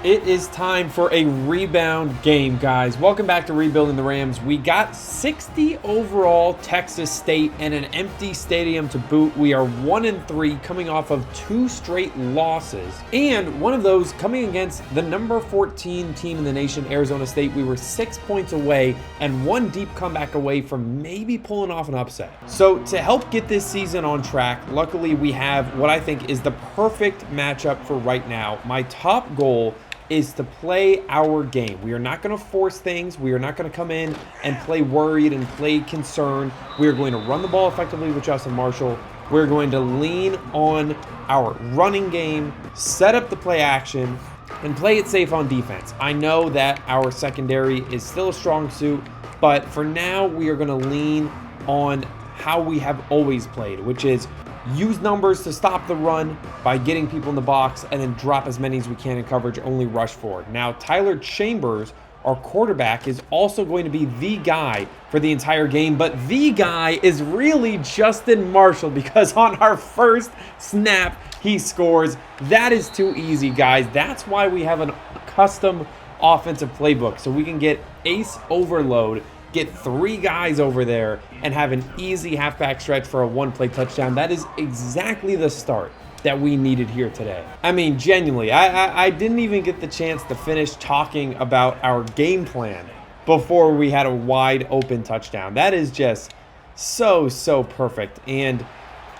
It is time for a rebound game, guys. Welcome back to Rebuilding the Rams. We got 60 overall, Texas State, and an empty stadium to boot. We are 1-3, coming off of 2 straight losses, and one of those coming against the number 14 team in the nation, Arizona State. We were 6 points away and one deep comeback away from maybe pulling off an upset. So to help get this season on track, luckily we have what I think is the perfect matchup for right now. My top goal is to play our game. We are not going to force things. We are not going to come in and play worried and play concerned. We are going to run the ball effectively with Justin Marshall. We're going to lean on our running game, set up the play action, and play it safe on defense. I know that our secondary is still a strong suit, but for now, we are going to lean on how we have always played, which is use numbers to stop the run by getting people in the box and then drop as many as we can in coverage, only rush forward. Now, Tyler Chambers, our quarterback, is also going to be the guy for the entire game, but the guy is really Justin Marshall because on our first snap, he scores. That is too easy, guys. That's why we have a custom offensive playbook, so we can get ace overload, get 3 guys over there, and have an easy halfback stretch for a 1-play touchdown. That is exactly the start that we needed here today. I mean, genuinely, I didn't even get the chance to finish talking about our game plan before we had a wide open touchdown. That is just so perfect. And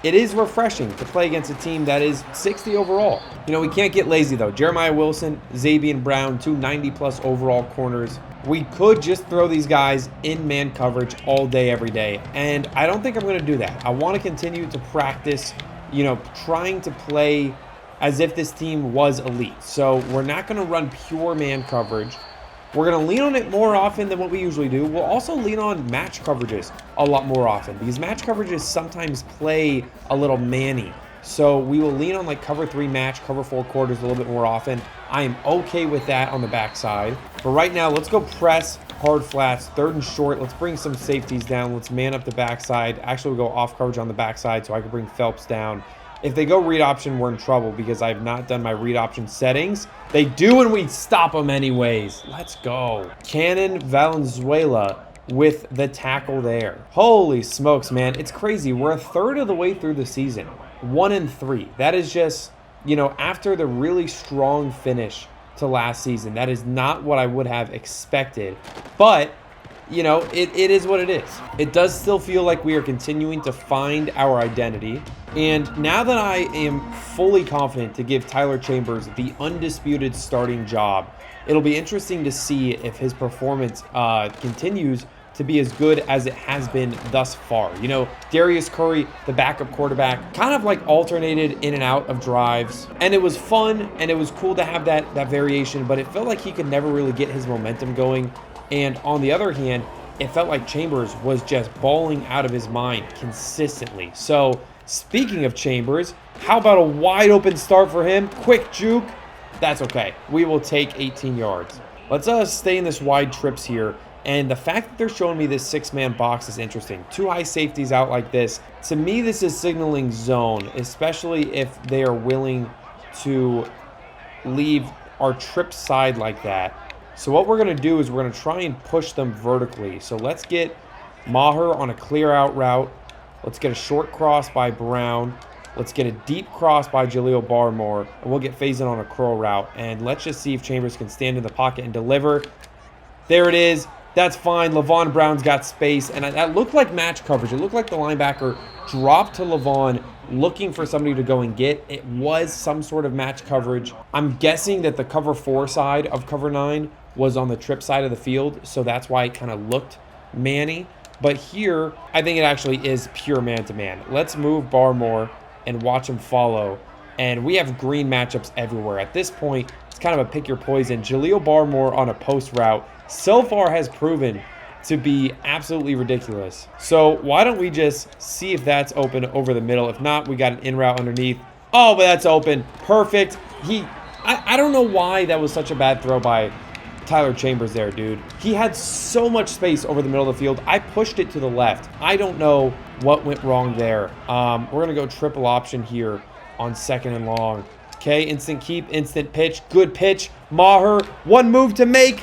it is refreshing to play against a team that is 60 overall. You know, we can't get lazy though. Jeremiah Wilson, Xavier Brown, 2 90+ overall corners. We could just throw these guys in man coverage all day, every day. And I don't think I'm going to do that. I want to continue to practice, you know, trying to play as if this team was elite. So we're not going to run pure man coverage. We're going to lean on it more often than what we usually do. We'll also lean on match coverages a lot more often because match coverages sometimes play a little manny. So we will lean on like cover 3 match, cover 4 quarters a little bit more often. I am okay with that on the backside. But right now, let's go press hard flats, 3rd and short. Let's bring some safeties down. Let's man up the backside. Actually, we'll go off coverage on the backside so I can bring Phelps down. If they go read option, we're in trouble because I have not done my read option settings. They do, and we stop them anyways. Let's go. Cannon Valenzuela with the tackle there. Holy smokes, man. It's crazy. We're a third of the way through the season. 1-3. That is just, you know, after the really strong finish to last season, that is not what I would have expected. But, you know, it is what it is. It does still feel like we are continuing to find our identity. And now that I am fully confident to give Tyler Chambers the undisputed starting job, it'll be interesting to see if his performance continues to be as good as it has been thus far. You know, Darius Curry, the backup quarterback, kind of like alternated in and out of drives. And it was fun and it was cool to have that variation, but it felt like he could never really get his momentum going. And on the other hand, it felt like Chambers was just balling out of his mind consistently. So speaking of Chambers, how about a wide open start for him? Quick juke. That's okay. We will take 18 yards. Let's stay in this wide trips here. And the fact that they're showing me this 6-man box is interesting. 2 high safeties out like this. To me, this is signaling zone, especially if they are willing to leave our trip side like that. So what we're going to do is we're going to try and push them vertically. So let's get Maher on a clear out route. Let's get a short cross by Brown. Let's get a deep cross by Jaleel Barmore. And we'll get Faison on a curl route. And let's just see if Chambers can stand in the pocket and deliver. There it is. That's fine. Levon Brown's got space. And that looked like match coverage. It looked like the linebacker dropped to Levon looking for somebody to go and get. It was some sort of match coverage. I'm guessing that the cover 4 side of cover 9 was on the trip side of the field. So that's why it kind of looked manny. But here, I think it actually is pure man-to-man. Let's move Barmore and watch him follow. And we have green matchups everywhere. At this point, it's kind of a pick your poison. Jaleel Barmore on a post route so far has proven to be absolutely ridiculous. So why don't we just see if that's open over the middle? If not, we got an in route underneath. Oh, but that's open. Perfect. I don't know why that was such a bad throw by Tyler Chambers there, dude. He had so much space over the middle of the field. I pushed it to the left. I don't know what went wrong there. We're going to go triple option here on 2nd and long. Okay, instant keep, instant pitch, good pitch. Maher, one move to make.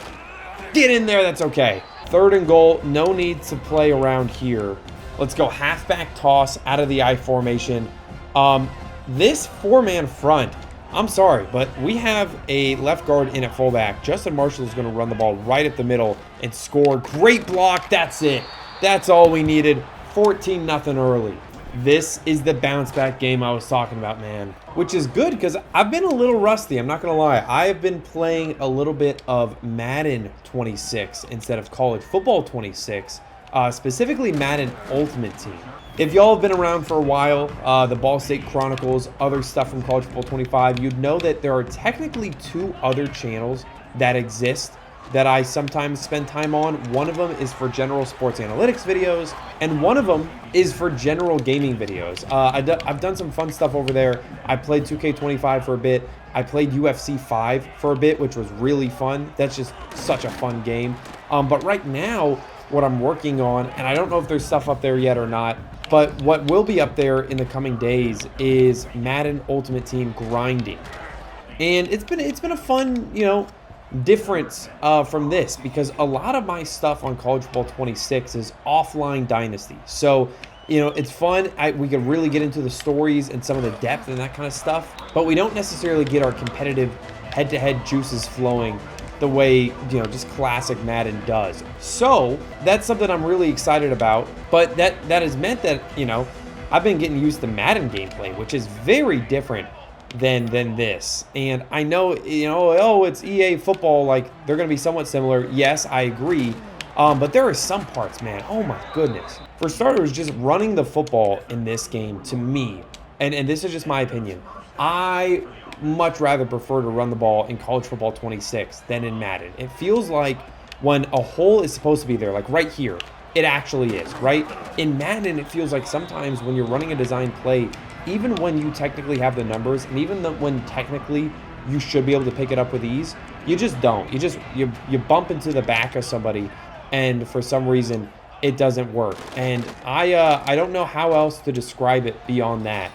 Get in there, that's okay. 3rd and goal, no need to play around here. Let's go halfback toss out of the I formation. This 4-man front, I'm sorry, but we have a left guard in at fullback. Justin Marshall is going to run the ball right at the middle and score. Great block, that's it. That's all we needed. 14-0 early. This is the bounce back game I was talking about, man. Which is good because I've been a little rusty, I'm not going to lie. I have been playing a little bit of Madden 26 instead of College Football 26. Specifically Madden Ultimate Team. If y'all have been around for a while, the Ball State Chronicles, other stuff from College Football 25, you'd know that there are technically 2 other channels that exist that I sometimes spend time on. One of them is for general sports analytics videos, and one of them is for general gaming videos. I've done some fun stuff over there. I played 2K25 for a bit. I played UFC 5 for a bit, which was really fun. That's just such a fun game. But right now, what I'm working on, and I don't know if there's stuff up there yet or not, but what will be up there in the coming days is Madden Ultimate Team grinding. And it's been a fun, difference from this, because a lot of my stuff on College Football 26 is offline dynasty. So, it's fun. We can really get into the stories and some of the depth and that kind of stuff, but we don't necessarily get our competitive head-to-head juices flowing the way, just classic Madden does. So that's something I'm really excited about, but that has meant that, I've been getting used to Madden gameplay, which is very different than this. And I know, oh, it's EA football, like they're going to be somewhat similar. Yes, I agree. But there are some parts, man, oh my goodness. For starters, just running the football in this game, to me, and this is just my opinion, I much rather prefer to run the ball in College Football 26 than in Madden. It feels like when a hole is supposed to be there, like right here, it actually is, right? In Madden, it feels like sometimes when you're running a design play, even when you technically have the numbers, and even when technically you should be able to pick it up with ease, you just don't. You bump into the back of somebody, and for some reason, it doesn't work. And I don't know how else to describe it beyond that.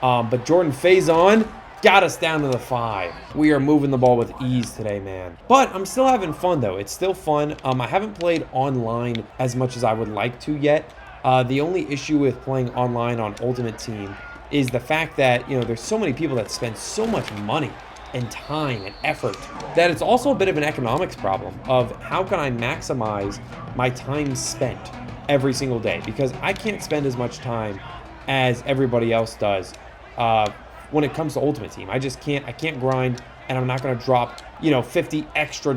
But Jordan Faison got us down to the 5. We are moving the ball with ease today, man. But I'm still having fun, though. It's still fun. I haven't played online as much as I would like to yet. The only issue with playing online on Ultimate Team is the fact that, there's so many people that spend so much money and time and effort that it's also a bit of an economics problem of how can I maximize my time spent every single day, because I can't spend as much time as everybody else does when it comes to Ultimate Team. I can't grind, and I'm not going to drop, $50 extra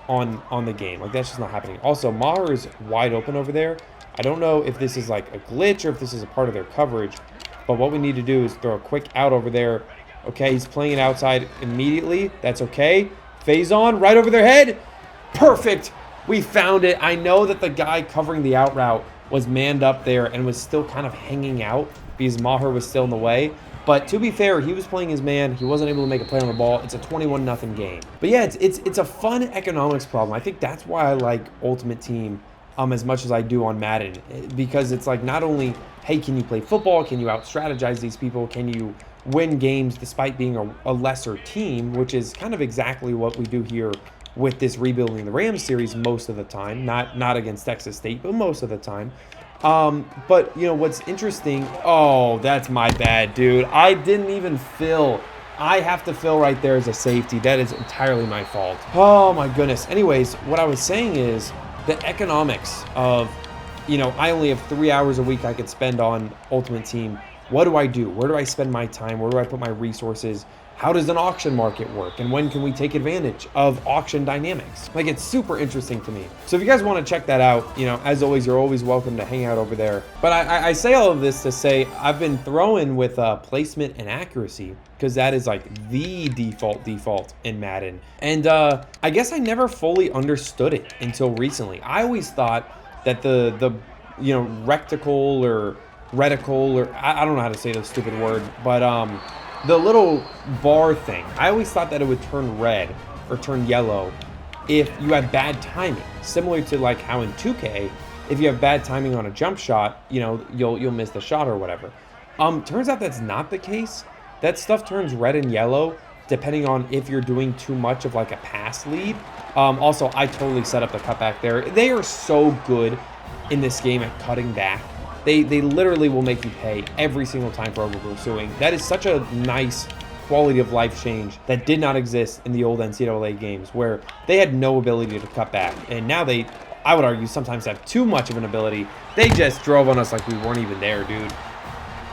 on the game. Like, that's just not happening. Also, Maher is wide open over there. I don't know if this is like a glitch or if this is a part of their coverage, but what we need to do is throw a quick out over there. Okay, he's playing it outside immediately. That's okay. Faison right over their head. Perfect. We found it. I know that the guy covering the out route was manned up there and was still kind of hanging out because Maher was still in the way. But to be fair, he was playing his man. He wasn't able to make a play on the ball. It's a 21-0 game. But yeah, it's a fun economics problem. I think that's why I like Ultimate Team as much as I do on Madden, because it's like not only, hey, can you play football? Can you out-strategize these people? Can you win games despite being a lesser team, which is kind of exactly what we do here with this Rebuilding the Rams series most of the time. Not against Texas State, but most of the time. But, what's interesting... Oh, that's my bad, dude. I didn't even fill. I have to fill right there as a safety. That is entirely my fault. Oh, my goodness. Anyways, what I was saying is the economics of, I only have 3 hours a week I could spend on Ultimate Team. What do I do? Where do I spend my time? Where do I put my resources? How does an auction market work? And when can we take advantage of auction dynamics? Like, it's super interesting to me. So if you guys want to check that out, as always, you're always welcome to hang out over there. But I say all of this to say I've been throwing with placement and accuracy, because that is like the default in Madden. And I guess I never fully understood it until recently. I always thought that the reticle or I don't know how to say the stupid word, but the little bar thing, I always thought that it would turn red or turn yellow if you had bad timing, similar to like how in 2K, if you have bad timing on a jump shot, you'll miss the shot or whatever. Turns out that's not the case. that stuff turns red and yellow depending on if you're doing too much of like a pass lead. Also, I totally set up the cutback there. They are so good in this game at cutting back. They literally will make you pay every single time for over pursuing. That is such a nice quality of life change that did not exist in the old NCAA games, where they had no ability to cut back, and now they, I would argue, sometimes have too much of an ability. They just drove on us like we weren't even there, dude.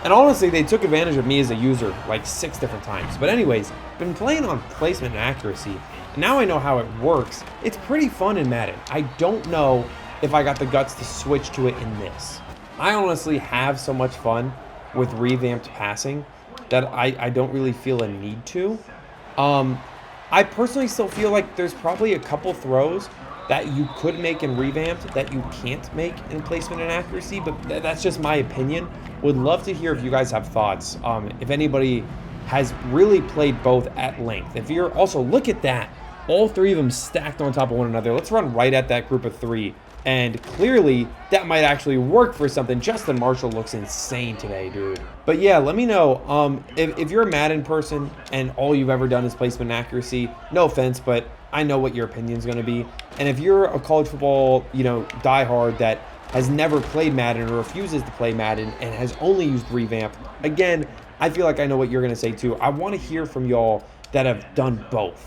And honestly, they took advantage of me as a user like 6 different times. But anyways, been playing on placement and accuracy, and now I know how it works. It's pretty fun in Madden. I don't know if I got the guts to switch to it in this. I honestly have so much fun with revamped passing that I don't really feel a need to. I personally still feel like there's probably a couple throws that you could make in revamped that you can't make in placement and accuracy, but that's just my opinion. Would love to hear if you guys have thoughts. If anybody has really played both at length. If you're also, look at that. All 3 of them stacked on top of one another. Let's run right at that group of 3. And clearly, that might actually work for something. Justin Marshall looks insane today, dude. But yeah, let me know. If you're a Madden person and all you've ever done is placement and accuracy, no offense, but I know what your opinion's going to be. And if you're a college football, diehard that has never played Madden or refuses to play Madden and has only used revamp, again, I feel like I know what you're going to say too. I want to hear from y'all that have done both.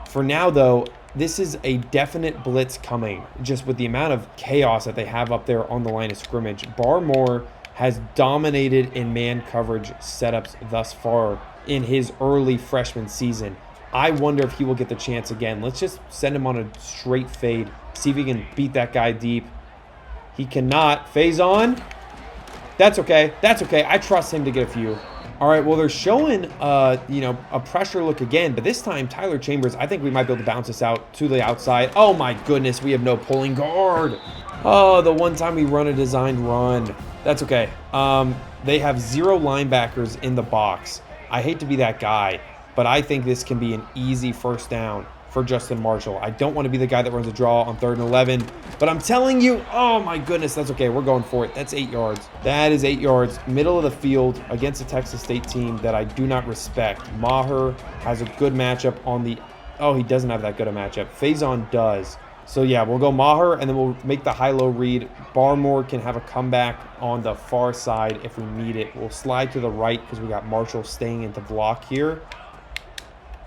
For now, though, this is a definite blitz coming, just with the amount of chaos that they have up there on the line of scrimmage. Barmore has dominated in man coverage setups thus far in his early freshman season. I wonder if he will get the chance again. Let's just send him on a straight fade, see if he can beat that guy deep. He cannot. Phase on. That's okay. That's okay. I trust him to get a few. All right, well, they're showing, a pressure look again, but this time, Tyler Chambers, I think we might be able to bounce this out to the outside. Oh, my goodness, we have no pulling guard. Oh, the one time we run a designed run. That's okay. They have 0 linebackers in the box. I hate to be that guy, but I think this can be an easy first down for Justin Marshall. I don't want to be the guy that runs a draw on 3rd and 11, but I'm telling you, oh my goodness, that's okay. We're going for it. That's 8 yards. That is 8 yards, middle of the field against a Texas State team that I do not respect. Maher has a good matchup on the, oh, he doesn't have that good a matchup. Faison does. So yeah, we'll go Maher, and then we'll make the high-low read. Barmore can have a comeback on the far side if we need it. We'll slide to the right because we got Marshall staying into block here.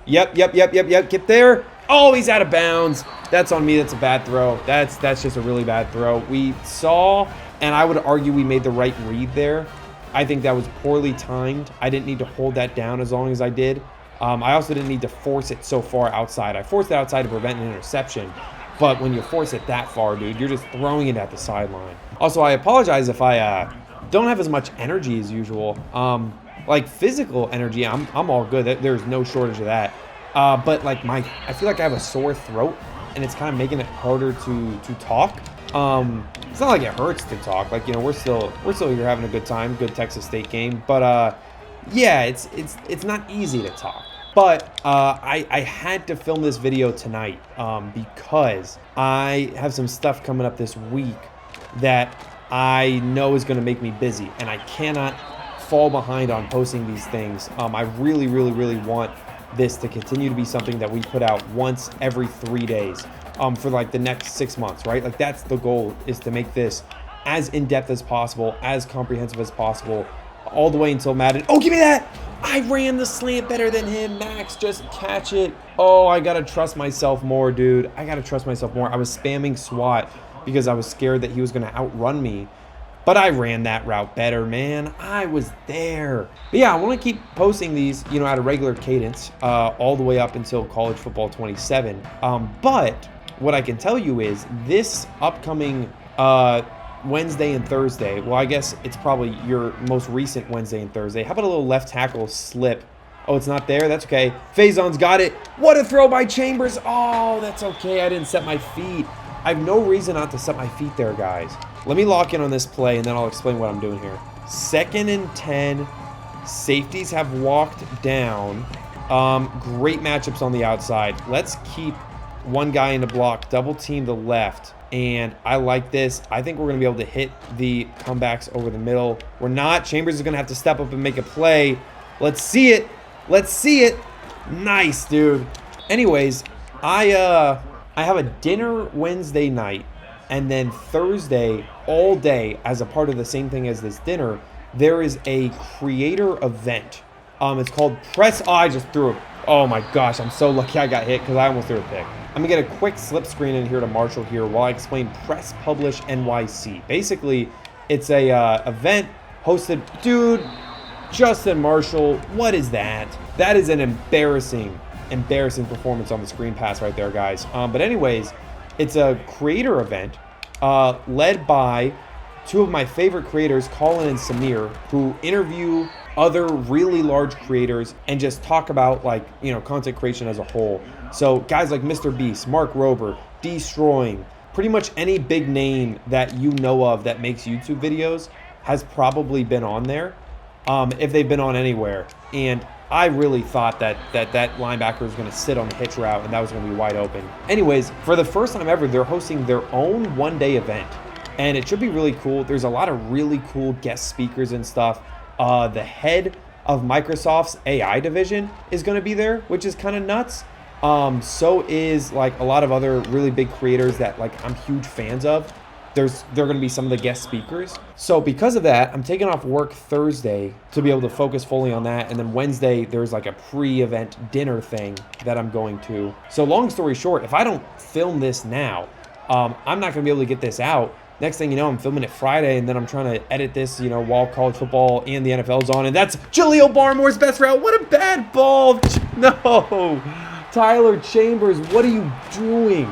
Yep. Get there. Oh, he's out of bounds. That's on me. That's a bad throw. That's just a really bad throw. We saw, and I would argue we made the right read there. I think that was poorly timed. I didn't need to hold that down as long as I did. I also didn't need to force it so far outside. I forced it outside to prevent an interception. But when you force it that far, dude, you're just throwing it at the sideline. Also, I apologize if I don't have as much energy as usual. Like physical energy, I'm all good. There's no shortage of that. But like I feel like I have a sore throat, and it's kind of making it harder to talk. It's not like it hurts to talk. Like, we're still here having a good time, good Texas State game. But yeah, it's not easy to talk. But I had to film this video tonight because I have some stuff coming up this week that I know is going to make me busy, and I cannot fall behind on posting these things. I really want this to continue to be something that we put out once every 3 days for like the next 6 months, right? Like, that's the goal, is to make this as in-depth as possible, as comprehensive as possible, all the way until Madden. Oh, give me that! I ran the slant better than him. Max, just catch it. Oh, I gotta trust myself more, dude. I gotta trust myself more. I was spamming SWAT because I was scared that he was gonna outrun me. But I ran that route better, man. I was there. But yeah, I want to keep posting these, at a regular cadence, all the way up until College Football 27. But what I can tell you is this upcoming Wednesday and Thursday, well, I guess it's probably your most recent Wednesday and Thursday. How about a little left tackle slip? Oh, it's not there? That's okay. Faison's got it. What a throw by Chambers. Oh, that's okay. I didn't set my feet. I have no reason not to set my feet there, guys. Let me lock in on this play, and then I'll explain what I'm doing here. 2nd and 10. Safeties have walked down. Great matchups on the outside. Let's keep one guy in the block, double team the left, and I like this. I think we're going to be able to hit the comebacks over the middle. We're not. Chambers is going to have to step up and make a play. Let's see it. Let's see it. Nice, dude. Anyways, I have a dinner Wednesday night, and then Thursday all day as a part of the same thing as this dinner, there is a creator event. It's called Press. Oh, I just threw it. Oh my gosh, I'm so lucky I got hit because I almost threw a pick. I'm gonna get a quick slip screen in here to Marshall here while I explain Press Publish NYC. Basically, it's a event hosted, dude. Justin Marshall, what is that? That is an embarrassing performance on the screen pass right there, guys. But anyways, it's a creator event led by two of my favorite creators, Colin and Samir, who interview other really large creators and just talk about, like, you know, content creation as a whole. So guys like Mr. Beast, Mark Rober, Destroying, pretty much any big name that you know of that makes YouTube videos has probably been on there, if they've been on anywhere. And I really thought that linebacker was going to sit on the hitch route and that was going to be wide open. Anyways, for the first time ever, they're hosting their own one-day event, and it should be really cool. There's a lot of really cool guest speakers and stuff. The head of Microsoft's AI division is going to be there, which is kind of nuts. So is like a lot of other really big creators that, like, I'm huge fans of. They're going to be some of the guest speakers. So because of that, I'm taking off work Thursday to be able to focus fully on that. And then Wednesday, there's like a pre-event dinner thing that I'm going to. So long story short, if I don't film this now, I'm not going to be able to get this out. Next thing you know, I'm filming it Friday, and then I'm trying to edit this, you know, while college football and the NFL's on. And that's Jaleel Barmore's best route. What a bad ball. No. Tyler Chambers, what are you doing?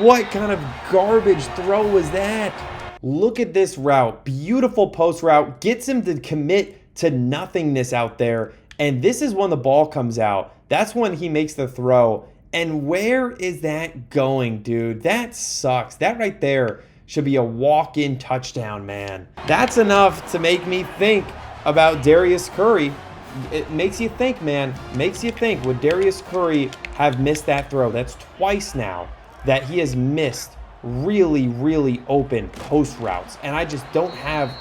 What kind of garbage throw was that? Look at this route. Beautiful post route. Gets him to commit to nothingness out there. And this is when the ball comes out. That's when he makes the throw. And where is that going, dude? That sucks. That right there should be a walk-in touchdown, man. That's enough to make me think about Darius Curry. It makes you think, man. Makes you think. Would Darius Curry have missed that throw? That's twice now that he has missed really, really open post routes, and I just don't have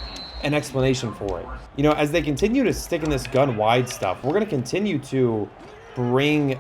an explanation for it. You know, as they continue to stick in this gun wide stuff, we're going to continue to bring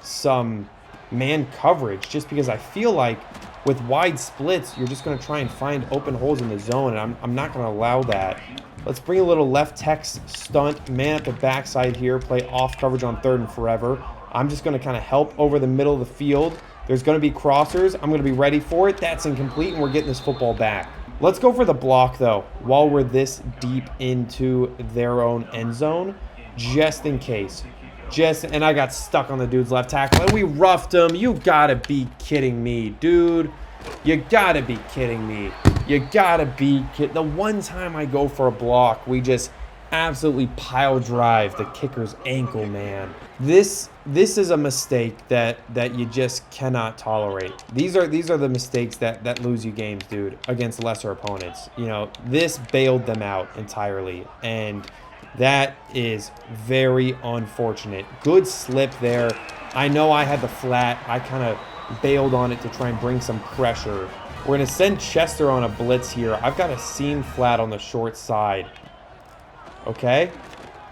some man coverage, just because I feel like with wide splits, you're just going to try and find open holes in the zone, and I'm not going to allow that. Let's bring a little left text stunt, man at the backside here, play off coverage on third and forever. I'm just going to kind of help over the middle of the field. There's going to be crossers. I'm going to be ready for it. That's incomplete, and we're getting this football back. Let's go for the block, though, while we're this deep into their own end zone, just in case. And I got stuck on the dude's left tackle, and we roughed him. You got to be kidding me, dude. You got to be kidding me. You got to be kidding. The one time I go for a block, we just absolutely pile drive the kicker's ankle, man. This is a mistake that you just cannot tolerate. These are the mistakes that lose you games, dude, against lesser opponents. You know, this bailed them out entirely, and that is very unfortunate. Good slip there. I know I had the flat. I kind of bailed on it to try and bring some pressure. We're going to send Chester on a blitz here. I've got a seam flat on the short side. Okay.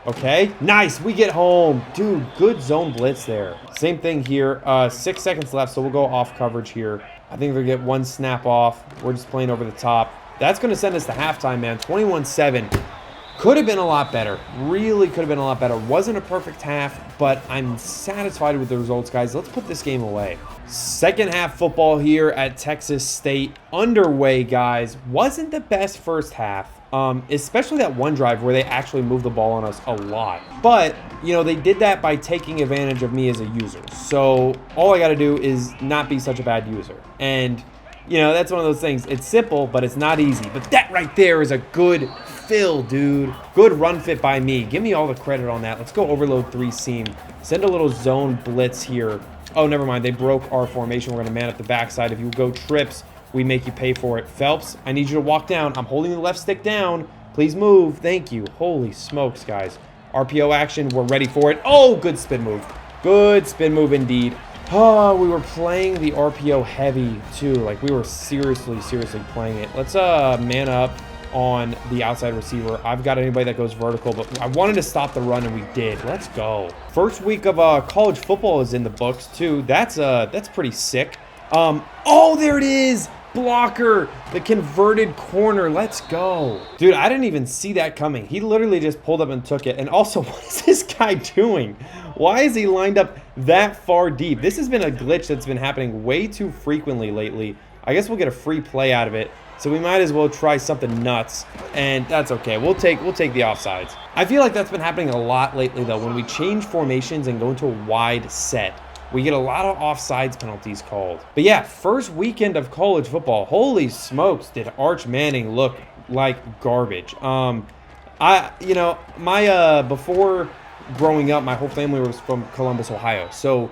Okay. Nice. We get home. Dude, good zone blitz there. Same thing here. 6 seconds left, so we'll go off coverage here. I think they'll get one snap off. We're just playing over the top. That's going to send us to halftime, man. 21-7. Could have been a lot better. Really could have been a lot better. Wasn't a perfect half, but I'm satisfied with the results, guys. Let's put this game away. Second half football here at Texas State. Underway, guys. Wasn't the best first half. Especially that one drive where they actually moved the ball on us a lot. But, you know, they did that by taking advantage of me as a user. So all I got to do is not be such a bad user. And, you know, that's one of those things. It's simple, but it's not easy. But that right there is a good fill, dude. Good run fit by me. Give me all the credit on that. Let's go overload 3 seam. Send a little zone blitz here. Oh, never mind. They broke our formation. We're going to man up the backside. If you go trips, we make you pay for it. Phelps, I need you to walk down. I'm holding the left stick down. Please move. Thank you. Holy smokes, guys. RPO action. We're ready for it. Oh, good spin move. Good spin move indeed. Oh, we were playing the RPO heavy, too. Like, we were seriously playing it. Let's man up. on the outside receiver. I've got anybody that goes vertical, but I wanted to stop the run, and we did. Let's go. First week of college football is in the books, too. That's pretty sick. Oh, there it is. Blocker, the converted corner. Let's go. Dude, I didn't even see that coming. He literally just pulled up and took it. And also, what is this guy doing? Why is he lined up that far deep? This has been a glitch that's been happening way too frequently lately. I guess we'll get a free play out of it. So we might as well try something nuts, and that's okay. We'll take the offsides. I feel like that's been happening a lot lately, though. When we change formations and go into a wide set, we get a lot of offsides penalties called. But yeah, first weekend of college football. Holy smokes, did Arch Manning look like garbage. Before growing up, my whole family was from Columbus, Ohio. So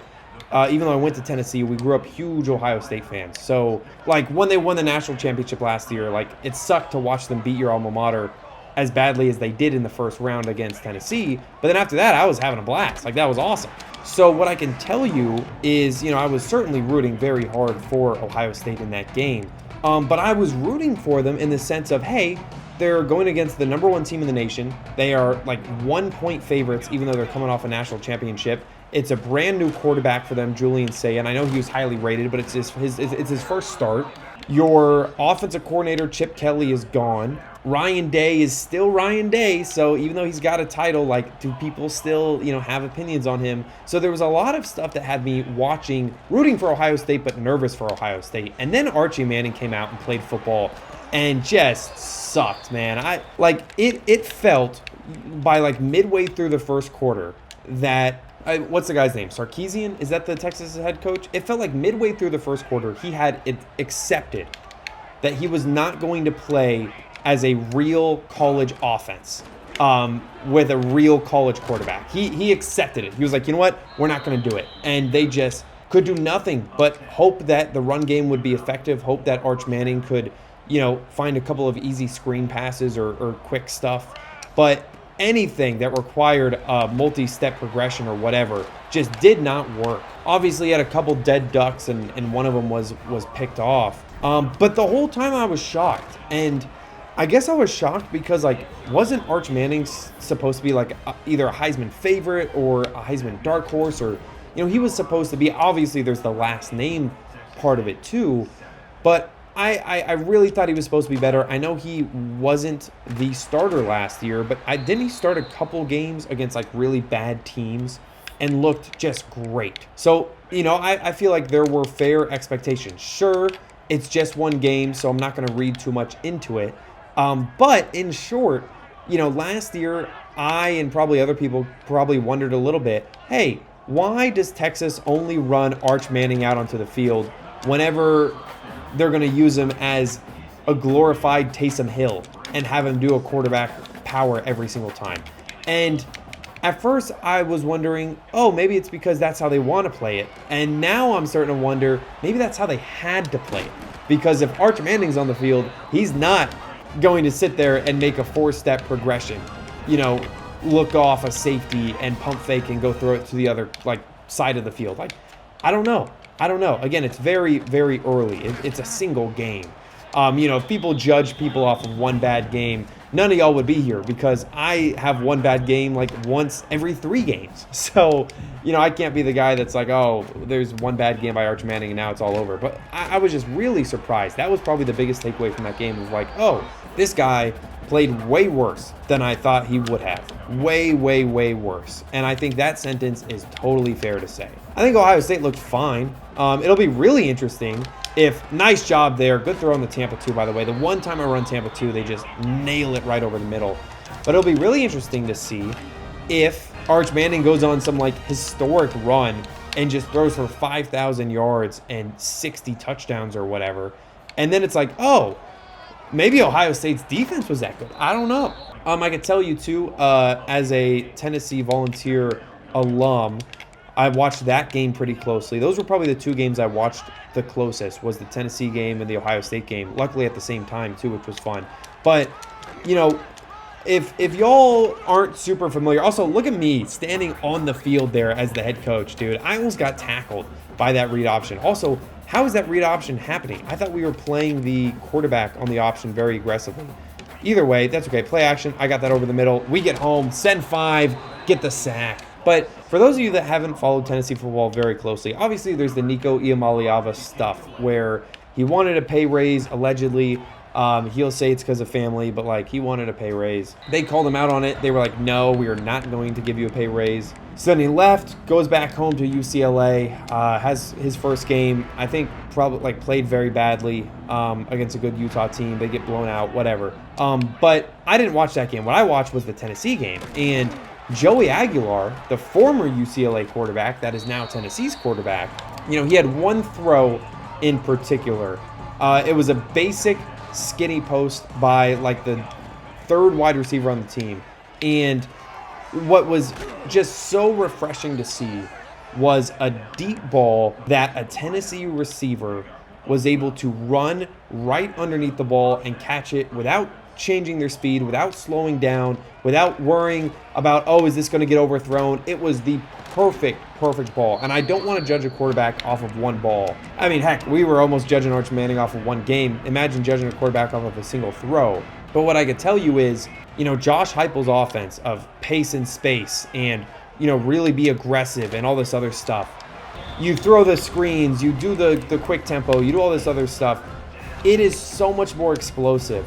even though I went to Tennessee, we grew up huge Ohio State fans. So like when they won the national championship last year, like it sucked to watch them beat your alma mater as badly as they did in the first round against Tennessee. But then after that, I was having a blast. Like that was awesome. So what I can tell you is, I was certainly rooting very hard for Ohio State in that game. But I was rooting for them in the sense of, hey, they're going against the #1 team in the nation. They are like 1-point favorites, even though they're coming off a national championship. It's a brand new quarterback for them, Julian Sayin. I know he was highly rated, but it's his first start. Your offensive coordinator, Chip Kelly, is gone. Ryan Day is still Ryan Day, so even though he's got a title, like, do people still, have opinions on him? So there was a lot of stuff that had me rooting for Ohio State, but nervous for Ohio State. And then Archie Manning came out and played football and just sucked, man. It felt by like midway through the first quarter that what's the guy's name? Sarkisian? Is that the Texas head coach? It felt like midway through the first quarter, he had accepted that he was not going to play as a real college offense with a real college quarterback. He accepted it. He was like, you know what? We're not going to do it. And they just could do nothing but hope that the run game would be effective, hope that Arch Manning could, find a couple of easy screen passes or quick stuff. But anything that required a multi-step progression or whatever just did not work. Obviously, he had a couple dead ducks, and one of them was picked off. But the whole time I was shocked. And I guess I was shocked because, like, wasn't Arch Manning supposed to be, like, either a Heisman favorite or a Heisman dark horse? Or, he was supposed to be. Obviously, there's the last name part of it, too. But I really thought he was supposed to be better. I know he wasn't the starter last year, but didn't he start a couple games against, like, really bad teams and looked just great? So, I feel like there were fair expectations. Sure, it's just one game, so I'm not going to read too much into it. But in short, last year, I and probably other people probably wondered a little bit, hey, why does Texas only run Arch Manning out onto the field whenever they're going to use him as a glorified Taysom Hill and have him do a quarterback power every single time? And at first I was wondering, oh, maybe it's because that's how they want to play it. And now I'm starting to wonder, maybe that's how they had to play it. Because if Arch Manning's on the field, he's not going to sit there and make a 4-step progression, look off a safety and pump fake and go throw it to the other side of the field. I don't know. Again, it's very, very early. It's a single game. If people judge people off of one bad game, none of y'all would be here because I have one bad game like once every 3 games. So, I can't be the guy that's like, oh, there's one bad game by Arch Manning and now it's all over. But I was just really surprised. That was probably the biggest takeaway from that game was like, oh, this guy played way worse than I thought he would have. Way, way, way worse. And I think that sentence is totally fair to say. I think Ohio State looked fine. It'll be really interesting if, nice job there. Good throw on the Tampa 2, by the way. The one time I run Tampa 2, they just nail it right over the middle. But it'll be really interesting to see if Arch Manning goes on some historic run and just throws for 5,000 yards and 60 touchdowns or whatever. And then it's like, oh, maybe Ohio State's defense was that good. I don't know. I could tell you, too, as a Tennessee Volunteer alum, I watched that game pretty closely. Those were probably the 2 games I watched the closest, was the Tennessee game and the Ohio State game. Luckily at the same time, too, which was fun. But, if y'all aren't super familiar, also look at me standing on the field there as the head coach, dude. I almost got tackled by that read option. Also, how is that read option happening? I thought we were playing the quarterback on the option very aggressively. Either way, that's okay. Play action. I got that over the middle. We get home, send 5, get the sack. But for those of you that haven't followed Tennessee football very closely, obviously there's the Nico Iamaleava stuff where he wanted a pay raise, allegedly. He'll say it's because of family, but like he wanted a pay raise. They called him out on it. They were like, no, we are not going to give you a pay raise. So then he left, goes back home to UCLA, has his first game, I think probably like played very badly against a good Utah team. They get blown out, whatever. But I didn't watch that game. What I watched was the Tennessee game. And Joey Aguilar, the former UCLA quarterback that is now Tennessee's quarterback, you know, he had one throw in particular. It was a basic skinny post by like the 3rd wide receiver on the team. And what was just so refreshing to see was a deep ball that a Tennessee receiver was able to run right underneath the ball and catch it without changing their speed, without slowing down, without worrying about, oh, is this going to get overthrown? It was the perfect ball. And I don't want to judge a quarterback off of one ball. I mean, heck, we were almost judging Arch Manning off of one game. Imagine judging a quarterback off of a single throw. But what I could tell you is, you know, Josh Heupel's offense of pace and space and, you know, really be aggressive and all this other stuff. You throw the screens, you do the quick tempo, you do all this other stuff. It is so much more explosive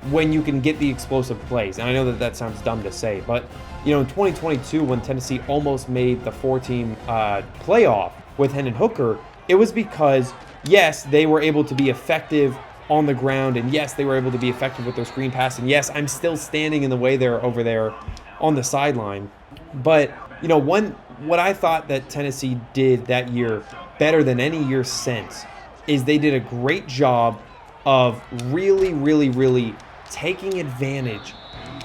when you can get the explosive plays. And I know that that sounds dumb to say, but, you know, in 2022, when Tennessee almost made the 4-team playoff with Hendon Hooker, it was because, yes, they were able to be effective on the ground, and yes, they were able to be effective with their screen pass, and yes, I'm still standing in the way there over there on the sideline. But, you know, what I thought that Tennessee did that year better than any year since is they did a great job of really taking advantage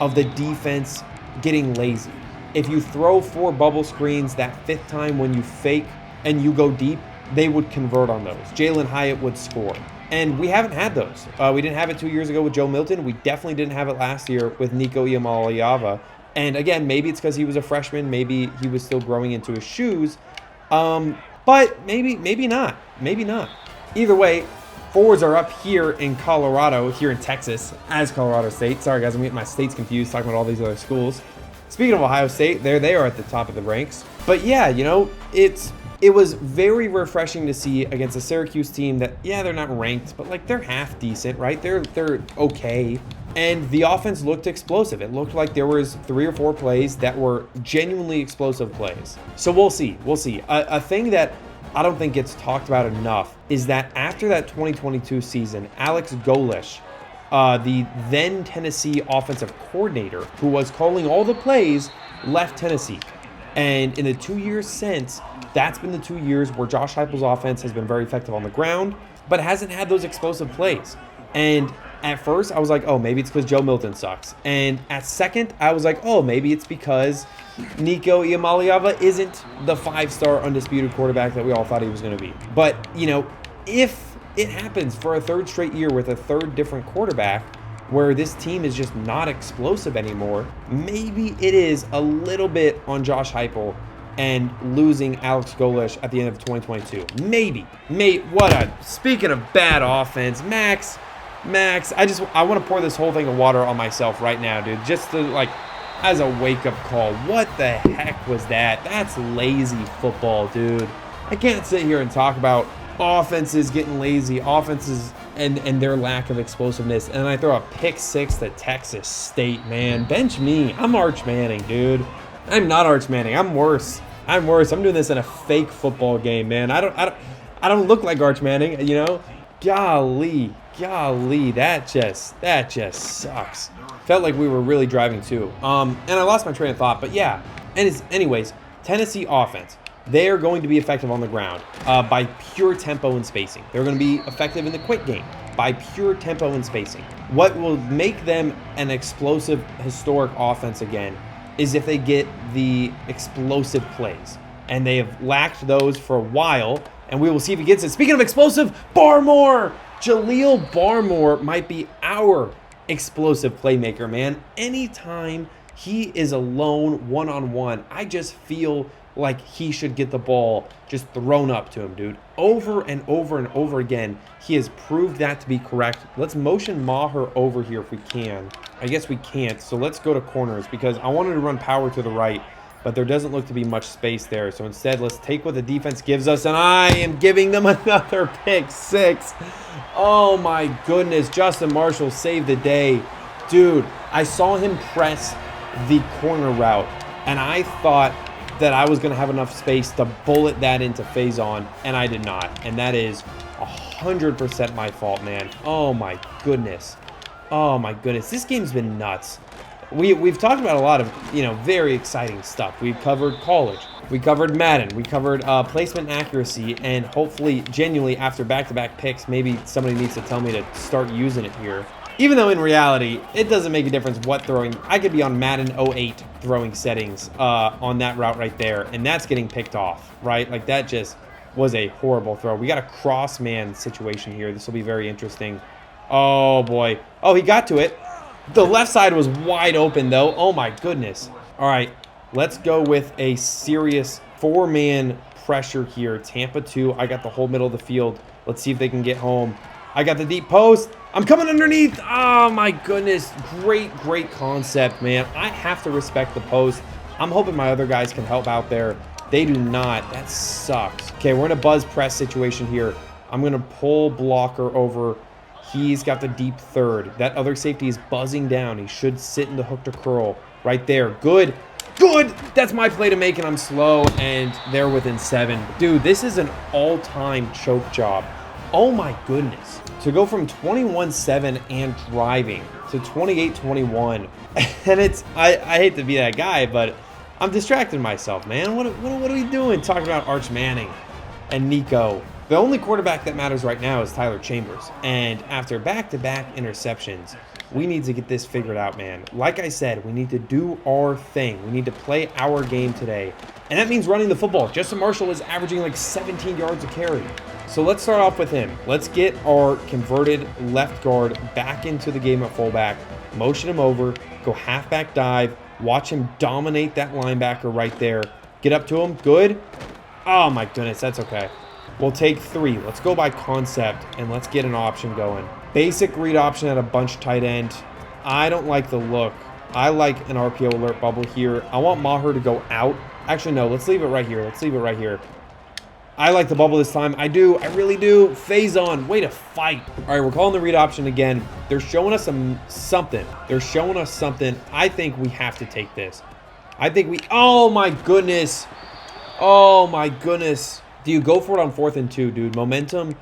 of the defense getting lazy. If you throw 4 bubble screens that 5th time when you fake and you go deep, they would convert on those. Jalen Hyatt would score. And we haven't had those. We didn't have it 2 years ago with Joe Milton. We definitely didn't have it last year with Nico Iamaleava. And again, maybe it's because he was a freshman. Maybe he was still growing into his shoes. But maybe not. Maybe not. Either way, forwards are up here in Colorado, here in Texas, as Colorado State. Sorry, guys, I'm getting my states confused talking about all these other schools. Speaking of Ohio State, there they are at the top of the ranks. But yeah, you know, it was very refreshing to see against a Syracuse team that, yeah, they're not ranked, but like they're half decent, right? They're okay. And the offense looked explosive. It looked like there was 3 or 4 plays that were genuinely explosive plays. So we'll see. A thing that I don't think gets talked about enough is that after that 2022 season, Alex Golesh, the then Tennessee offensive coordinator, who was calling all the plays, left Tennessee. And in the 2 years since, that's been the 2 years where Josh Heupel's offense has been very effective on the ground, but hasn't had those explosive plays. And at first, I was like, oh, maybe it's because Joe Milton sucks. And at second, I was like, oh, maybe it's because Nico Iamaleava isn't the 5-star undisputed quarterback that we all thought he was going to be. But, you know, if it happens for a 3rd straight year with a 3rd different quarterback where this team is just not explosive anymore, maybe it is a little bit on Josh Heupel and losing Alex Golesh at the end of 2022. Maybe. Speaking of bad offense, Max, I want to pour this whole thing of water on myself right now, dude, just to, like, as a wake-up call. What the heck was that? That's lazy football, dude. I can't sit here and talk about offenses getting lazy, offenses and their lack of explosiveness, and I throw a pick 6 to Texas State, man. Bench me. I'm Arch Manning, dude. I'm not Arch Manning. I'm worse. I'm doing this in a fake football game, man. I don't look like Arch Manning, you know? Golly, that just sucks. Felt like we were really driving too. And I lost my train of thought, but yeah. Anyways, Tennessee offense. They are going to be effective on the ground by pure tempo and spacing. They're going to be effective in the quick game by pure tempo and spacing. What will make them an explosive, historic offense again is if they get the explosive plays. And they have lacked those for a while, and we will see if he gets it. Speaking of explosive, Barmore! Jaleel Barmore might be our explosive playmaker, man. Anytime he is alone, one-on-one, I just feel like he should get the ball just thrown up to him, dude. Over and over and over again, he has proved that to be correct. Let's motion Maher over here if we can. I guess we can't, so let's go to corners because I wanted to run power to the right, but there doesn't look to be much space there. So instead, let's take what the defense gives us, and I am giving them another pick six. Oh my goodness, Justin Marshall saved the day. Dude, I saw him press the corner route, and I thought that I was going to have enough space to bullet that into Faison, and I did not. And that is 100% my fault, man. Oh my goodness. Oh my goodness. This game's been nuts. We've talked about a lot of, very exciting stuff. We've covered college. We covered Madden. We covered placement accuracy, and hopefully, genuinely, after back-to-back picks, maybe somebody needs to tell me to start using it here. Even though in reality, it doesn't make a difference what throwing. I could be on Madden 08 throwing settings on that route right there, and that's getting picked off, right? Like, that just was a horrible throw. We got a cross-man situation here. This will be very interesting. Oh, boy. Oh, he got to it. The left side was wide open, though. Oh, my goodness. All right, let's go with a serious four-man pressure here. Tampa 2. I got the whole middle of the field. Let's see if they can get home. I got the deep post. I'm coming underneath. Oh, my goodness. Great, great concept, man. I have to respect the post. I'm hoping my other guys can help out there. They do not. That sucks. Okay, we're in a buzz press situation here. I'm going to pull blocker over. He's got the deep third. That other safety is buzzing down. He should sit in the hook to curl right there. Good. Good. That's my play to make, and I'm slow, and they're within 7. Dude, this is an all-time choke job. Oh, my goodness. To go from 21-7 and driving to 28-21, and it's, I hate to be that guy, but I'm distracting myself, man. What are we doing talking about Arch Manning and Nico? The only quarterback that matters right now is Tyler Chambers, and after back-to-back interceptions, we need to get this figured out, man. Like I said, we need to do our thing. We need to play our game today, and that means running the football. Justin Marshall is averaging like 17 yards a carry. So let's start off with him. Let's get our converted left guard back into the game at fullback, motion him over, go halfback dive, watch him dominate that linebacker right there. Get up to him. Good. Oh, my goodness. That's okay. We'll take 3. Let's go by concept, and let's get an option going. Basic read option at a bunch tight end. I don't like the look. I like an RPO alert bubble here. I want Maher to go out. Actually, no. Let's leave it right here. Let's leave it right here. I like the bubble this time. I do. I really do. Faison. Way to fight. All right, we're calling the read option again. They're showing us something. They're showing us something. I think we have to take this. I think we... Oh, my goodness. Oh, my goodness. Do you go for it on 4th and 2, dude? Momentum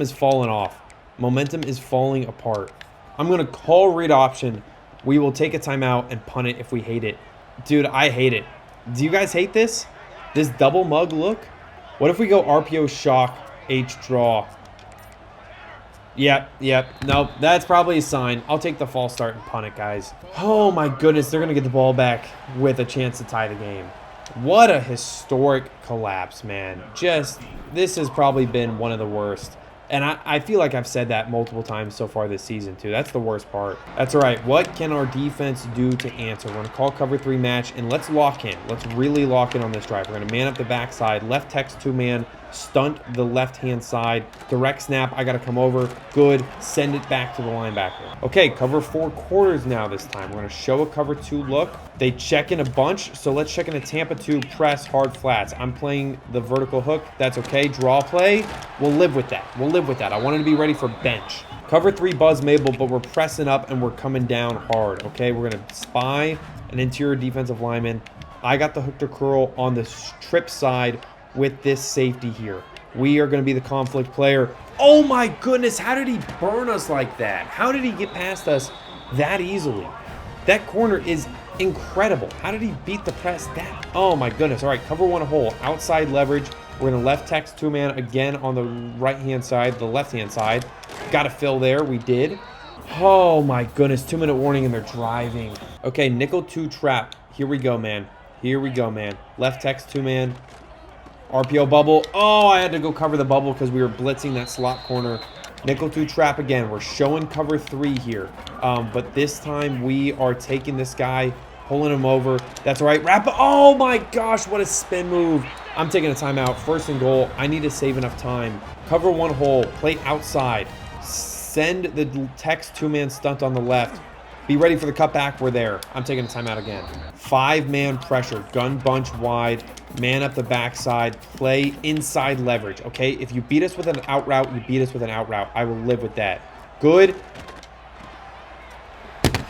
is falling off. Momentum is falling apart. I'm going to call read option. We will take a timeout and punt it if we hate it. Dude, I hate it. Do you guys hate this? This double mug look? What if we go RPO shock, H draw? Yep. Nope, that's probably a sign. I'll take the false start and punt it, guys. Oh, my goodness. They're going to get the ball back with a chance to tie the game. What a historic collapse, man. This has probably been one of the worst. And I feel like I've said that multiple times so far this season, too. That's the worst part. That's all right. What can our defense do to answer? We're going to call cover 3 match, and let's lock in. Let's really lock in on this drive. We're going to man up the backside, left text 2-man, stunt the left-hand side, direct snap. I got to come over. Good. Send it back to the linebacker. Okay, cover 4 quarters now this time. We're going to show a cover 2 look. They check in a bunch, so let's check in a Tampa 2 press hard flats. I'm playing the vertical hook. That's okay. Draw play. We'll live with that. I wanted to be ready for bench. Cover 3 buzz Mabel, but we're pressing up and we're coming down hard, okay? We're going to spy an interior defensive lineman. I got the hook to curl on the strip side with this safety here. We are going to be the conflict player. Oh my goodness, how did he burn us like that? How did he get past us that easily? That corner is incredible. How did he beat the press that? Oh my goodness. All right, cover 1 hole, outside leverage. We're going to left text 2-man again on the right-hand side, the left-hand side. Got to fill there. We did. Oh, my goodness. 2-minute warning, and they're driving. Okay, nickel 2 trap. Here we go, man. Left text 2-man. RPO bubble. Oh, I had to go cover the bubble because we were blitzing that slot corner. Nickel 2 trap again. We're showing cover 3 here. But this time we are taking this guy Pulling him over. That's right. Wrap. Oh my gosh, what a spin move. I'm taking a timeout. First and goal. I need to save enough time. Cover one hole. Play outside. Send the Tex two-man stunt on the left. Be ready for the cutback. We're there. I'm taking a timeout again. 5-man pressure. Gun bunch wide. Man up the backside. Play inside leverage. Okay? If you beat us with an out route, you beat us with an out route. I will live with that. Good.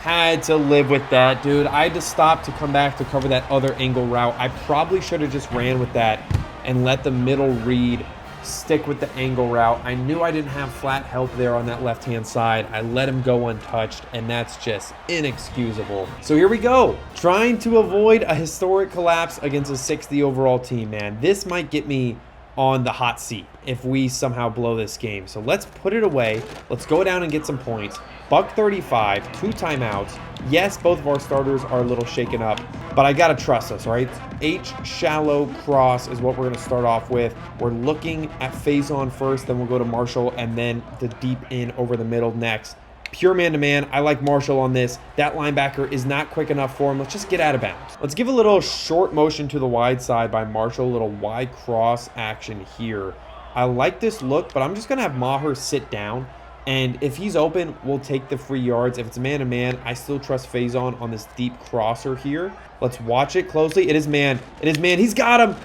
Had to live with that, dude. I had to stop to come back to cover that other angle route. I probably should have just ran with that and let the middle read stick with the angle route. I knew I didn't have flat help there on that left-hand side. I let him go untouched, and that's just inexcusable. So here we go. Trying to avoid a historic collapse against a 60 overall team, man. This might get me on the hot seat if we somehow blow this game. So let's put it away. Let's go down and get some points. Buck 35, 2 timeouts. Yes, both of our starters are a little shaken up, but I gotta trust us, all right? H shallow cross is what we're gonna start off with. We're looking at Faison first, then we'll go to Marshall, and then the deep in over the middle next. Pure man-to-man. I like Marshall on this. That linebacker is not quick enough for him. Let's just get out of bounds. Let's give a little short motion to the wide side by Marshall. A little wide cross action here. I like this look, but I'm just going to have Maher sit down. And if he's open, we'll take the free yards. If it's man-to-man, I still trust Faison on this deep crosser here. Let's watch it closely. It is man. It is man. He's got him.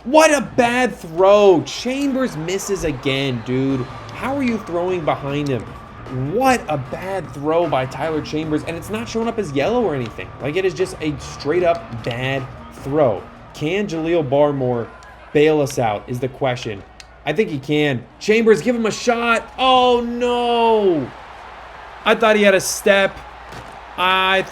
What a bad throw. Chambers misses again, dude. How are you throwing behind him? What a bad throw by Tyler Chambers, and it's not showing up as yellow or anything. Like, it is just a straight-up bad throw. Can Jaleel Barmore bail us out is the question. I think he can. Chambers, give him a shot. Oh, no. I thought he had a step. Oh,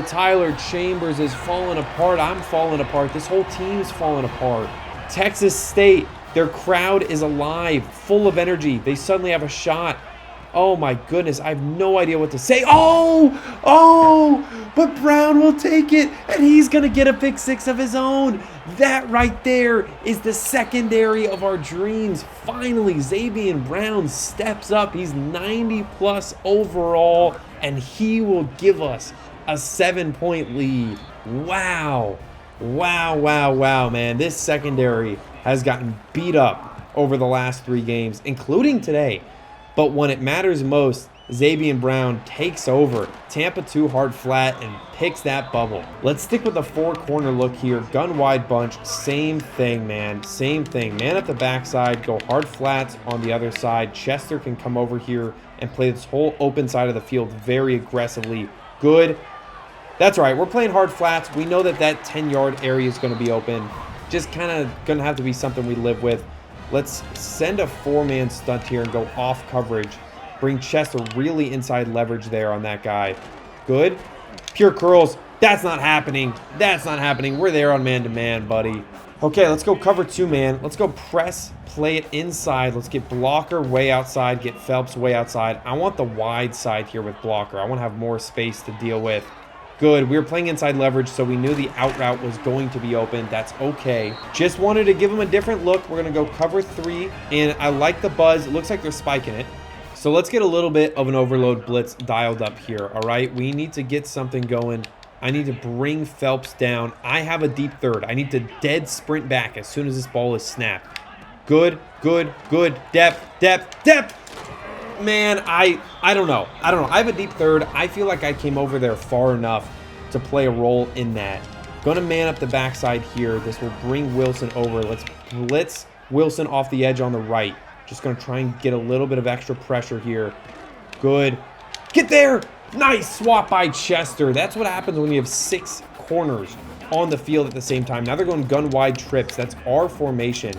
Tyler Chambers is falling apart. I'm falling apart. This whole team's falling apart. Texas State. Their crowd is alive, full of energy. They suddenly have a shot. Oh my goodness, I have no idea what to say. But Brown will take it, and he's gonna get a pick 6 of his own. That right there is the secondary of our dreams. Finally, Zabian Brown steps up. He's 90+ overall, and he will give us a 7-point lead. Wow, man. This secondary has gotten beat up over the last 3 games, including today. But when it matters most, Zabian Brown takes over. Tampa 2 hard flat and picks that bubble. Let's stick with the 4-corner look here. Gun wide bunch, same thing, man. Same thing. Man at the backside, go hard flats on the other side. Chester can come over here and play this whole open side of the field very aggressively. Good. That's right. We're playing hard flats. We know that 10-yard area is going to be open. Just kind of going to have to be something we live with. Let's send a 4-man stunt here and go off coverage. Bring Chester really inside leverage there on that guy. Good. Pure curls. That's not happening. That's not happening. We're there on man-to-man, buddy. Okay, let's go cover 2-man. Let's go press, play it inside. Let's get Blocker way outside, get Phelps way outside. I want the wide side here with Blocker. I want to have more space to deal with. Good. We were playing inside leverage, so we knew the out route was going to be open. That's okay. Just wanted to give him a different look. We're going to go cover 3, and I like the buzz. It looks like they're spiking it. So let's get a little bit of an overload blitz dialed up here, all right? We need to get something going. I need to bring Phelps down. I have a deep third. I need to dead sprint back as soon as this ball is snapped. Good. Depth. Man, I don't know. I have a deep third. I feel like I came over there far enough to play a role in that. Gonna man up the backside here. This will bring Wilson over. Let's blitz Wilson off the edge on the right. Just gonna try and get a little bit of extra pressure here. Good. Get there! Nice swap by Chester. That's what happens when you have 6 corners on the field at the same time. Now they're going gun wide trips. That's our formation.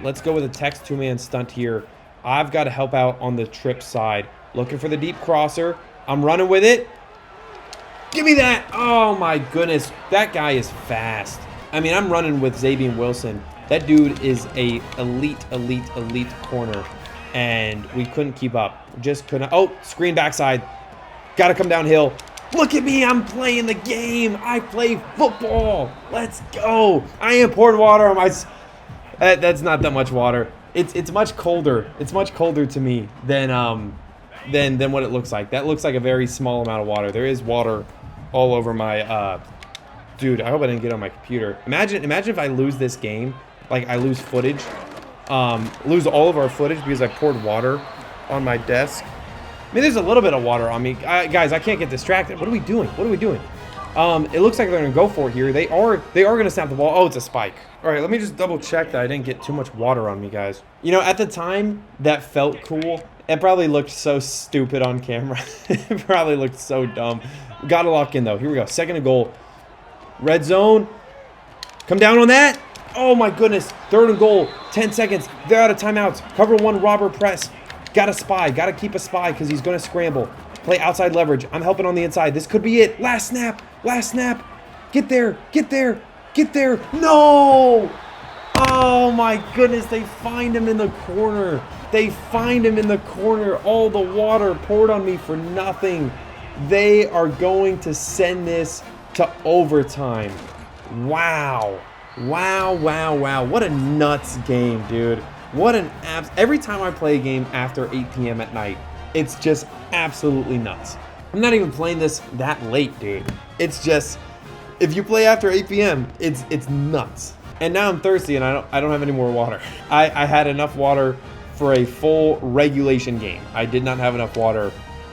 Let's go with a Tex 2-man stunt here. I've got to help out on the trip side. Looking for the deep crosser. I'm running with it. Give me that. Oh, my goodness. That guy is fast. I mean, I'm running with Zabian Wilson. That dude is a elite corner. And we couldn't keep up. Just couldn't. Oh, screen backside. Got to come downhill. Look at me. I'm playing the game. I play football. Let's go. I am pouring water on my... That's not that much water. It's much colder. It's much colder to me than what it looks like. That looks like a very small amount of water. There is water all over my, dude, I hope I didn't get on my computer. Imagine if I lose this game, like I lose footage, lose all of our footage because I poured water on my desk. I mean, there's a little bit of water on me. Guys, I can't get distracted. What are we doing? What are we doing? It looks like they're going to go for it here. They are going to snap the ball. Oh, it's a spike. All right, let me just double check that I didn't get too much water on me, guys. You know, at the time, that felt cool. It probably looked so stupid on camera. It probably looked so dumb. Got to lock in, though. Here we go. Second and goal. Red zone. Come down on that. Oh, my goodness. Third and goal. 10 seconds. They're out of timeouts. Cover one, robber press. Got to spy. Got to keep a spy because he's going to scramble. Play outside leverage. I'm helping on the inside. This could be it. Last snap. Last snap. Get there. Get there. Get there. No! Oh, my goodness. They find him in the corner. They find him in the corner. All the water poured on me for nothing. They are going to send this to overtime. Wow. Wow, wow, wow. What a nuts game, dude. What an every time I play a game after 8 p.m. at night, it's just absolutely nuts. I'm not even playing this that late, dude. It's just, if you play after 8 p.m., it's nuts. And now I'm thirsty and I don't have any more water. I had enough water for a full regulation game. I did not have enough water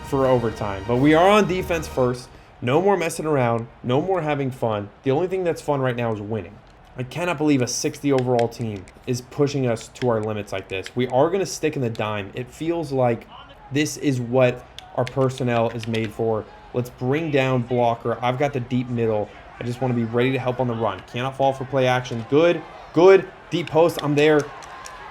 for overtime. But we are on defense first. No more messing around. No more having fun. The only thing that's fun right now is winning. I cannot believe a 60 overall team is pushing us to our limits like this. We are going to stick in the dime. It feels like this is what our personnel is made for. Let's bring down blocker. I've got the deep middle. I just want to be ready to help on the run. Cannot fall for play action. Good, good. Deep post. I'm there.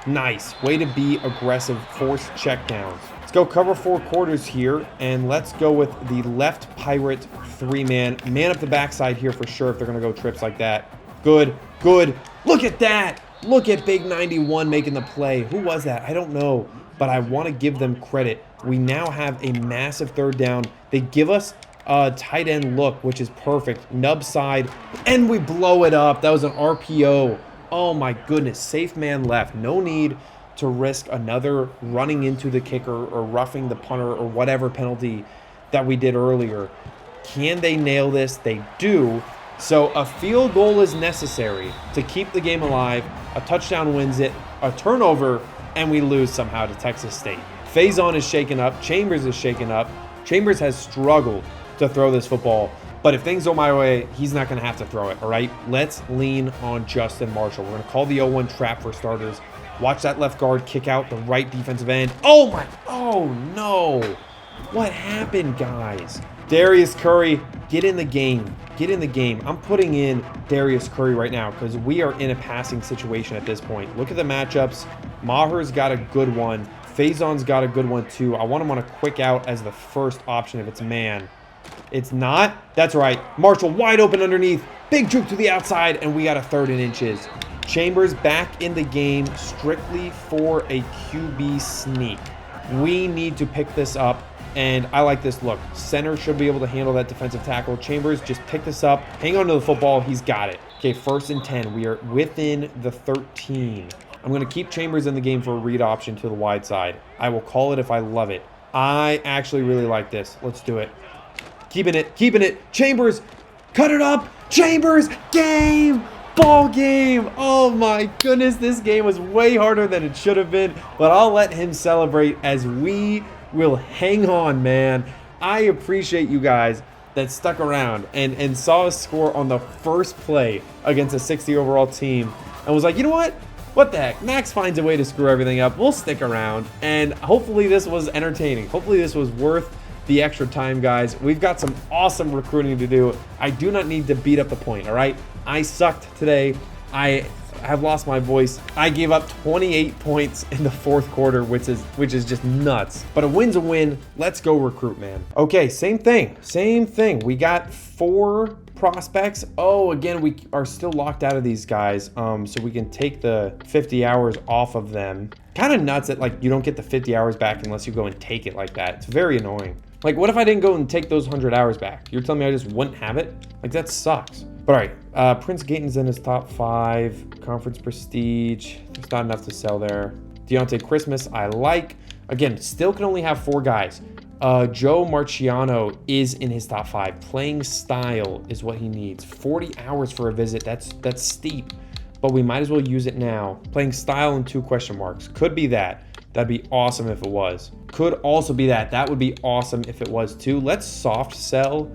Nice. Way to be aggressive. Force checkdowns. Let's go cover 4 quarters here. And let's go with the left pirate 3-man. Man up the backside here for sure if they're going to go trips like that. Good, good. Look at that. Look at Big 91 making the play. Who was that? I don't know. But I want to give them credit. We now have a massive third down. They give us a tight end look, which is perfect. Nub side. And we blow it up. That was an RPO. Oh my goodness. Safe man left. No need to risk another running into the kicker or roughing the punter or whatever penalty that we did earlier. Can they nail this? They do. So a field goal is necessary to keep the game alive. A touchdown wins it. A turnover, and we lose somehow to Texas State. Faison is shaken up. Chambers is shaken up. Chambers has struggled to throw this football. But if things go my way, he's not going to have to throw it, all right? Let's lean on Justin Marshall. We're going to call the 0-1 trap for starters. Watch that left guard kick out the right defensive end. Oh, my. Oh, no. What happened, guys? Darius Curry, get in the game. Get in the game. I'm putting in Darius Curry right now because we are in a passing situation at this point. Look at the matchups. Maher's got a good one. Faison's got a good one too. I want him on a quick out as the first option if it's man. It's not. That's right. Marshall wide open underneath. Big juke to the outside, and we got a 3rd and inches. Chambers back in the game strictly for a QB sneak. We need to pick this up. And I like this look. Center should be able to handle that defensive tackle. Chambers, just pick this up. Hang on to the football. He's got it. Okay, 1st and 10. We are within the 13. I'm going to keep Chambers in the game for a read option to the wide side. I will call it if I love it. I actually really like this. Let's do it. Keeping it. Keeping it. Chambers, cut it up. Chambers, game. Ball game. Oh my goodness. This game was way harder than it should have been. But I'll let him celebrate as we will hang on, man. I appreciate you guys that stuck around and saw us score on the first play against a 60 overall team and was like, you know what? What the heck? Max finds a way to screw everything up. We'll stick around. And hopefully this was entertaining. Hopefully this was worth the extra time, guys. We've got some awesome recruiting to do. I do not need to beat up the point, all right? I sucked today. I have lost my voice. I gave up 28 points in the 4th quarter, which is just nuts. But a win's a win. Let's go recruit, man. Okay, same thing. We got 4 prospects. Oh, again, we are still locked out of these guys, so we can take the 50 hours off of them. Kind of nuts that like you don't get the 50 hours back unless you go and take it like that. It's very annoying. Like, what if I didn't go and take those 100 hours back? You're telling me I just wouldn't have it? Like, that sucks. But all right, Prince Gaten's in his top 5. Conference prestige. There's not enough to sell there. Deontay Christmas, I like. Again, still can only have 4 guys. Joe Marciano is in his top 5. Playing style is what he needs. 40 hours for a visit. That's steep, but we might as well use it now. Playing style and 2 question marks. Could be that. That'd be awesome if it was. Could also be that. That would be awesome if it was too. Let's soft sell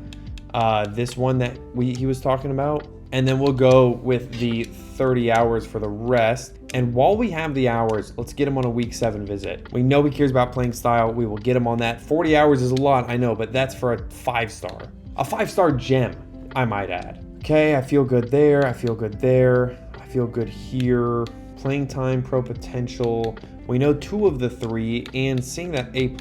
this one that he was talking about, and then we'll go with the 30 hours for the rest. And while we have the hours, let's get him on a week 7 visit. We know he cares about playing style. We will get him on that. 40 hours is a lot, I know, but that's for a 5-star. A 5-star gem, I might add. Okay, I feel good there. I feel good there. I feel good here. Playing time, pro potential. We know 2 of the 3, and seeing that A+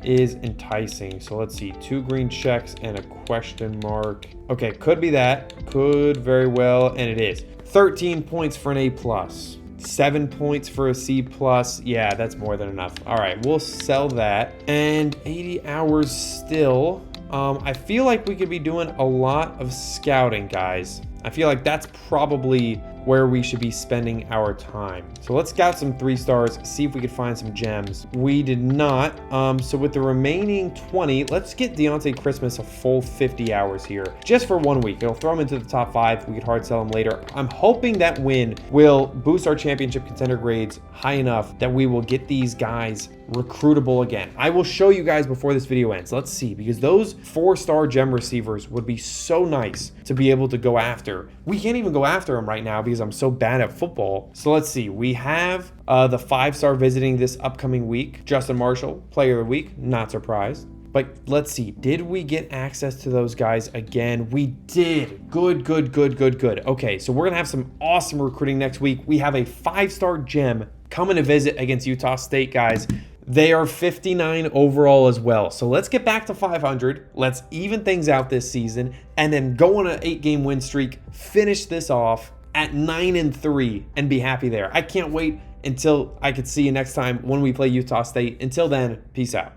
is enticing. So let's see, 2 green checks and a question mark. Okay, could be that. Could very well, and it is. 13 points for an A+. 7 points for a C+. Yeah, that's more than enough. All right, we'll sell that. And 80 hours still. I feel like we could be doing a lot of scouting, guys. I feel like that's probably where we should be spending our time. So let's scout some 3-stars, see if we could find some gems. We did not. So with the remaining 20, let's get Deontay Christmas a full 50 hours here, just for 1 week. It'll throw him into the top 5. We could hard sell him later. I'm hoping that win will boost our championship contender grades high enough that we will get these guys recruitable again. I will show you guys before this video ends. Let's see, because those 4-star gem receivers would be so nice to be able to go after. We can't even go after them right now because I'm so bad at football. So let's see. We have the 5-star visiting this upcoming week. Justin Marshall, player of the week. Not surprised. But let's see. Did we get access to those guys again? We did. Good, good, good, good, good. Okay, so we're going to have some awesome recruiting next week. We have a 5-star gem coming to visit against Utah State, guys. They are 59 overall as well. So let's get back to 500. Let's even things out this season and then go on an 8-game win streak, finish this off at 9-3 and be happy there. I can't wait until I could see you next time when we play Utah State. Until then, peace out.